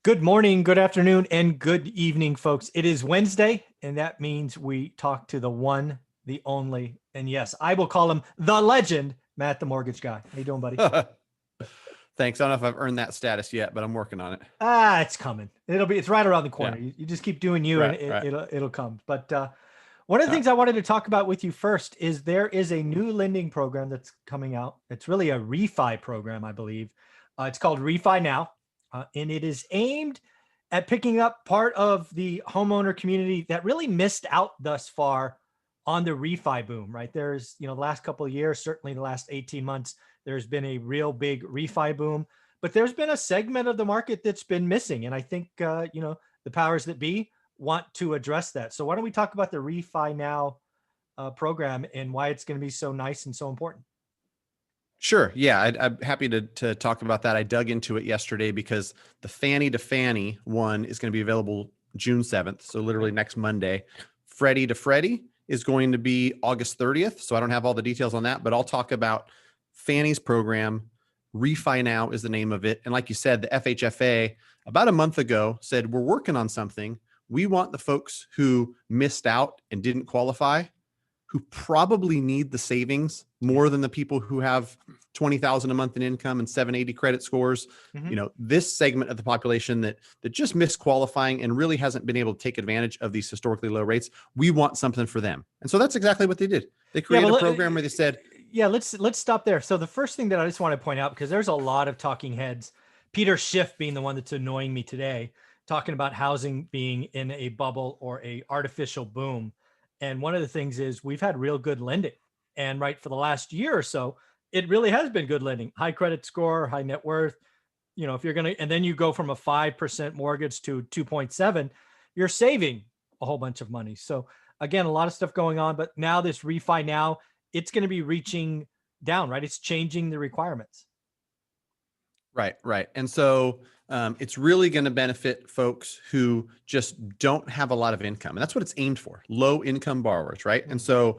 Good morning, good afternoon, and good evening, folks. It is Wednesday, and that means we talk to the one, the only, and yes, I will call him the legend, Matt, the mortgage guy. How you doing, buddy? Thanks. I don't know if I've earned that status yet, but I'm working on it. It's coming. It's right around the corner. Yeah. You just keep doing you, and Right. it'll come. But one of the things I wanted to talk about with you first is there is a new lending program that's coming out. It's really a refi program, I believe. It's called Refi Now. And it is aimed at picking up part of the homeowner community that really missed out thus far on the refi boom, right? There's, the last couple of years, certainly the last 18 months, there's been a real big refi boom, but there's been a segment of the market that's been missing. And I think, the powers that be want to address that. So why don't we talk about the Refi Now program and why it's going to be so nice and so important? Sure. Yeah. I'm happy to talk about that. I dug into it yesterday because the Fannie to Fannie one is going to be available June 7th. So literally next Monday. Freddie to Freddie is going to be August 30th. So I don't have all the details on that, but I'll talk about Fannie's program. Refi Now is the name of it. And like you said, the FHFA about a month ago said, we're working on something. We want the folks who missed out and didn't qualify, who probably need the savings more than the people who have 20,000 a month in income and 780 credit scores. Mm-hmm. This segment of the population that just missed qualifying and really hasn't been able to take advantage of these historically low rates. We want something for them. And so that's exactly what they did. They created a program where they said, let's stop there. So the first thing that I just want to point out, because there's a lot of talking heads, Peter Schiff being the one that's annoying me today, talking about housing being in a bubble or a artificial boom. And one of the things is we've had real good lending. And right for the last year or so, it really has been good lending, high credit score, high net worth. If you're going to, and then you go from a 5% mortgage to 2.7, you're saving a whole bunch of money. So again, a lot of stuff going on, but now this Refi Now, it's going to be reaching down, right? It's changing the requirements. Right. And so it's really going to benefit folks who just don't have a lot of income. And that's what it's aimed for, low income borrowers, right? And so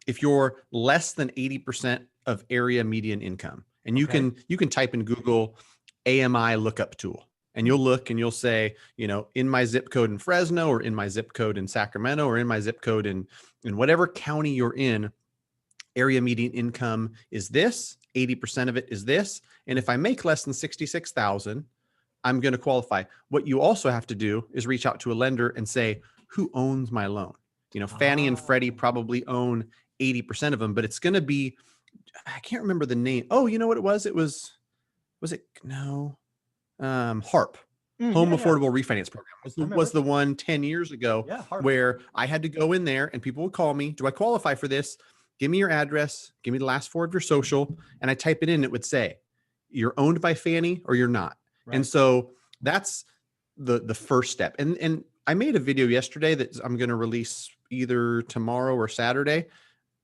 if you're less than 80% of area median income, and you can type in Google AMI lookup tool, and you'll look and you'll say, in my zip code in Fresno, or in my zip code in Sacramento, or in my zip code in whatever county you're in, area median income is this, 80% of it is this. And if I make less than 66,000, I'm going to qualify. What you also have to do is reach out to a lender and say, who owns my loan? Fannie and Freddie probably own 80% of them, but it's going to be, I can't remember the name. Oh, you know what it was? HARP. Home Affordable Refinance Program was the one 10 years ago where I had to go in there and people would call me, do I qualify for this? Give me your address, give me the last four of your social. And I type it in, it would say, you're owned by Fannie or you're not. Right. And so that's the first step. And I made a video yesterday that I'm going to release either tomorrow or Saturday.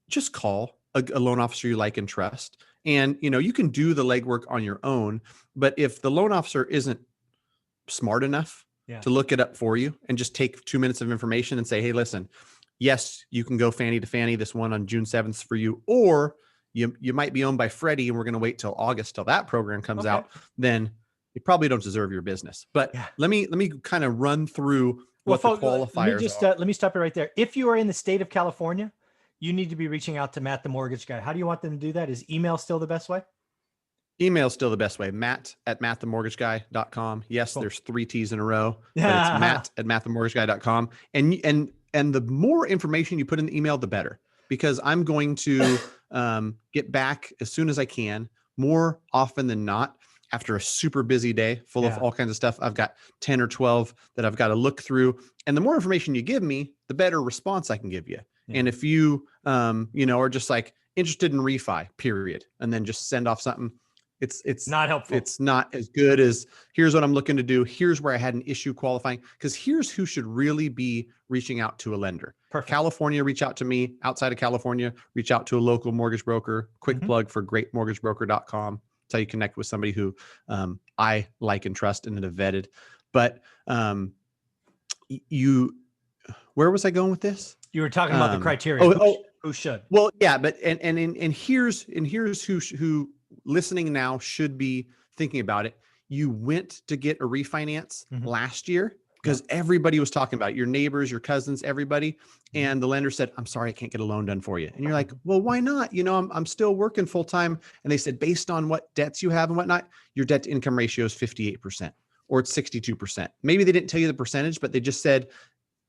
Just call a loan officer you like and trust. And, you can do the legwork on your own, but if the loan officer isn't smart enough to look it up for you and just take 2 minutes of information and say, hey, listen, yes, you can go Fannie to Fannie, this one on June 7th for you, or you might be owned by Freddie and we're going to wait till August till that program comes out, then you probably don't deserve your business. But let me kind of run through what the qualifiers are. Let me stop you right there. If you are in the state of California, you need to be reaching out to Matt, the mortgage guy. How do you want them to do that? Is email still the best way? Email still the best way. Matt@mattthemortgageguy.com. Yes, there's 3 T's in a row, but it's Matt@mattthemortgageguy.com. And the more information you put in the email, the better, because I'm going to get back as soon as I can, more often than not. After a super busy day full of all kinds of stuff, I've got 10 or 12 that I've got to look through. And the more information you give me, the better response I can give you. Yeah. And if you, are just like interested in refi, period, and then just send off something, it's not helpful. It's not as good as here's what I'm looking to do. Here's where I had an issue qualifying, because here's who should really be reaching out to a lender. Perfect. California, reach out to me. Outside of California, reach out to a local mortgage broker. Quick plug for greatmortgagebroker.com. That's how you connect with somebody who I like and trust and have vetted. But where was I going with this? You were talking about the criteria. Who should? Well, yeah, but and here's who listening now should be thinking about it. you went to get a refinance last year, because everybody was talking about it, your neighbors, your cousins, everybody. And the lender said, I'm sorry, I can't get a loan done for you. And you're like, well, why not? You know, I'm still working full time. And they said, based on what debts you have and whatnot, your debt to income ratio is 58% or it's 62%. Maybe they didn't tell you the percentage, but they just said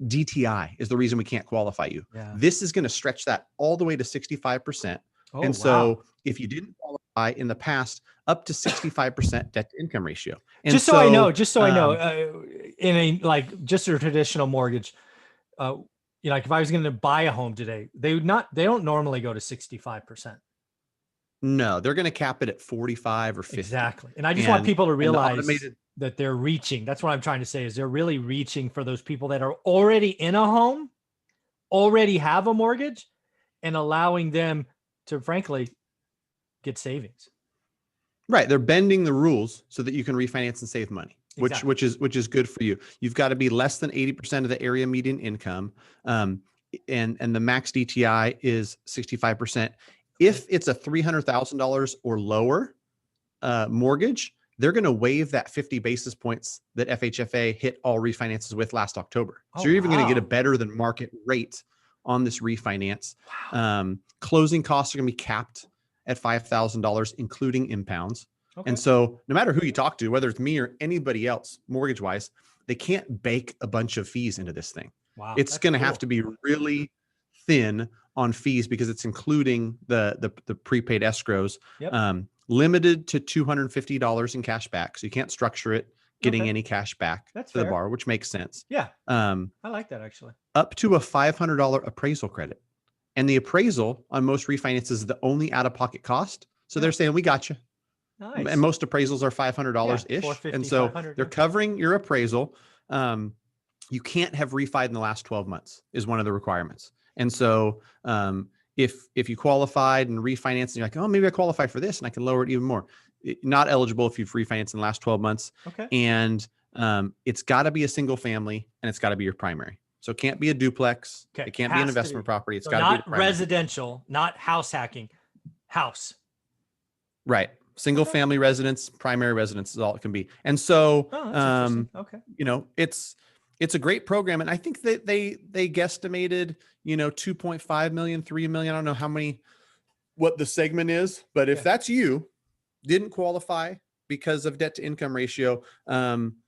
DTI is the reason we can't qualify you. This is going to stretch that all the way to 65%. And so if you didn't qualify in the past, up to 65% debt to income ratio. And just so I know, in a, like just a traditional mortgage, you know, like if I was going to buy a home today, they don't normally go to 65%. No, they're going to cap it at 45 or 50. Exactly. And I just want people to realize that they're reaching. That's what I'm trying to say, is they're really reaching for those people that are already in a home, already have a mortgage, and allowing them to frankly get savings. Right. They're bending the rules so that you can refinance and save money, which is good for you. You've got to be less than 80% of the area median income. And the max DTI is 65%. If it's a $300,000 or lower mortgage, they're going to waive that 50 basis points that FHFA hit all refinances with last October. So you're even going to get a better than market rate on this refinance. Closing costs are going to be capped at $5,000, including impounds. And so no matter who you talk to, whether it's me or anybody else, mortgage wise, they can't bake a bunch of fees into this thing. It's going to have to be really thin on fees because it's including the prepaid escrows, limited to $250 in cash back. So you can't structure it getting any cash back to the borrower, which makes sense. I like that actually. Up to a $500 appraisal credit. And the appraisal on most refinances is the only out-of-pocket cost. So they're saying, we got you. Nice. And most appraisals are $500-ish. And so they're covering your appraisal. You can't have refied in the last 12 months is one of the requirements. And so if you qualified and refinanced and you're like, oh, maybe I qualify for this and I can lower it even more. Not eligible if you've refinanced in the last 12 months. And it's got to be a single family and it's got to be your primary. So it can't be a duplex. It can't be an investment property. It's got to be not residential, not house hacking, house. Right. Single family residence, primary residence is all it can be. And so, you know, it's a great program. And I think that they guesstimated, you know, 2.5 million, 3 million. I don't know what the segment is, but if that's you, didn't qualify because of debt to income ratio,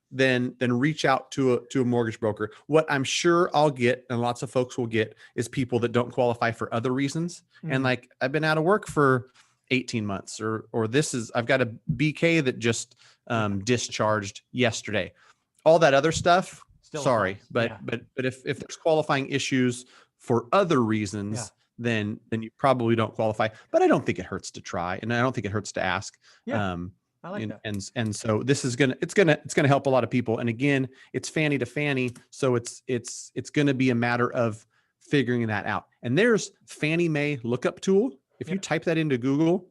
then reach out to a mortgage broker. What I'm sure I'll get, and lots of folks will get, is people that don't qualify for other reasons. And like, I've been out of work for 18 months, or I've got a BK that just discharged yesterday. All that other stuff, sorry, but if there's qualifying issues for other reasons, then you probably don't qualify. But I don't think it hurts to try, and I don't think it hurts to ask. I like that. And so this is it's gonna help a lot of people. And again, it's Fannie to Fannie, so it's gonna be a matter of figuring that out. And there's Fannie Mae lookup tool. If you type that into Google,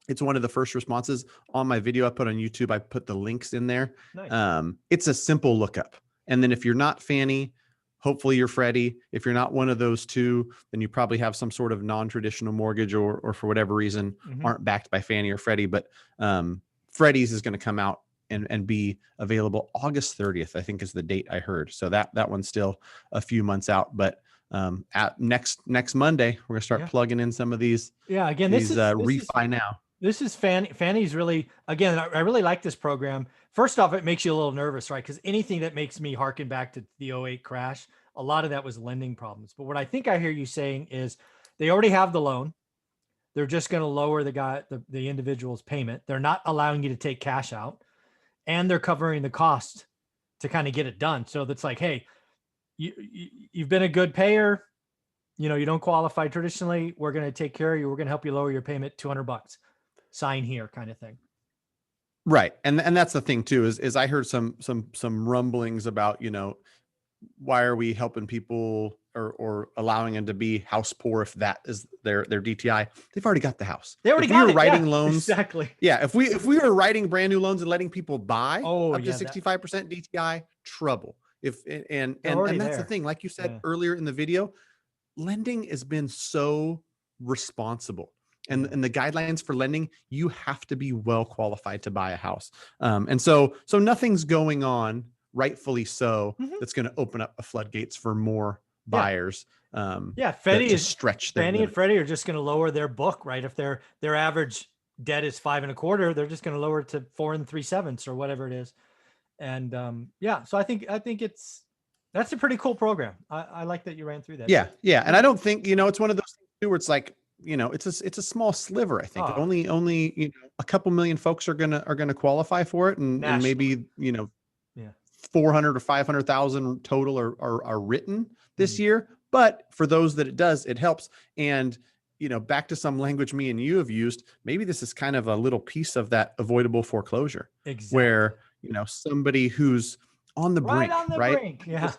it's one of the first responses on my video I put on YouTube. I put the links in there. Nice. It's a simple lookup. And then if you're not Fannie, hopefully you're Freddie. If you're not one of those two, then you probably have some sort of non-traditional mortgage or for whatever reason aren't backed by Fannie or Freddie. But Freddie's is going to come out and be available August 30th, I think is the date I heard. So that one's still a few months out. But at next Monday, we're going to start plugging in some of these. Yeah, again, this is Refi Now. This is Fannie's really, again, I really like this program. First off, it makes you a little nervous, right? Because anything that makes me harken back to the 08 crash, a lot of that was lending problems. But what I think I hear you saying is they already have the loan. They're just going to lower the individual's payment. They're not allowing you to take cash out, and they're covering the cost to kind of get it done. So that's like, hey, you've been a good payer. You know, you don't qualify traditionally. We're going to take care of you. We're going to help you lower your payment, $200. Sign here, kind of thing. Right. And that's the thing too, is I heard some rumblings about, you know, why are we helping people or allowing them to be house poor if that is their DTI? They've already got the house. They already got it. Writing loans. Exactly. Yeah. If we were writing brand new loans and letting people buy up to 65% DTI, trouble. And that's the thing, like you said earlier in the video, lending has been so responsible. And the guidelines for lending, you have to be well qualified to buy a house. And so nothing's going on, rightfully so, that's going to open up the floodgates for more buyers. Fannie and Freddie are just going to lower their book, right? If their average debt is 5 1/4, they're just going to lower it to 4 3/7 or whatever it is. And so I think that's a pretty cool program. I like that you ran through that. Yeah. And I don't think, it's one of those things too, where it's like, it's a small sliver. I think only a couple million folks are gonna qualify for it, and maybe 400 or 500,000 total are written this year. But for those that it does, it helps. And back to some language me and you have used, maybe this is kind of a little piece of that avoidable foreclosure, where somebody who's on the brink, brink. Yeah.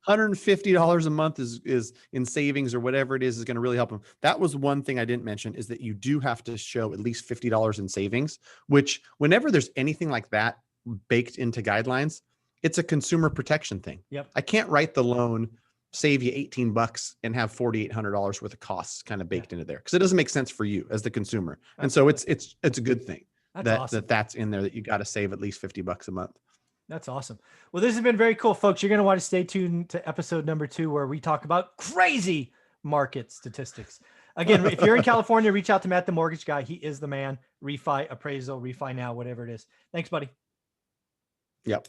$150 a month is in savings or whatever it is going to really help them. That was one thing I didn't mention, is that you do have to show at least $50 in savings, which whenever there's anything like that baked into guidelines, it's a consumer protection thing. Yep. I can't write the loan, save you $18 and have $4,800 worth of costs kind of baked into there, because it doesn't make sense for you as the consumer. Absolutely. And so it's a good thing that's in there, that you got to save at least $50 a month. That's awesome. Well, this has been very cool, folks. You're going to want to stay tuned to episode number 2, where we talk about crazy market statistics. Again, if you're in California, reach out to Matt, the mortgage guy. He is the man. Refi, appraisal, Refi Now, whatever it is. Thanks, buddy. Yep.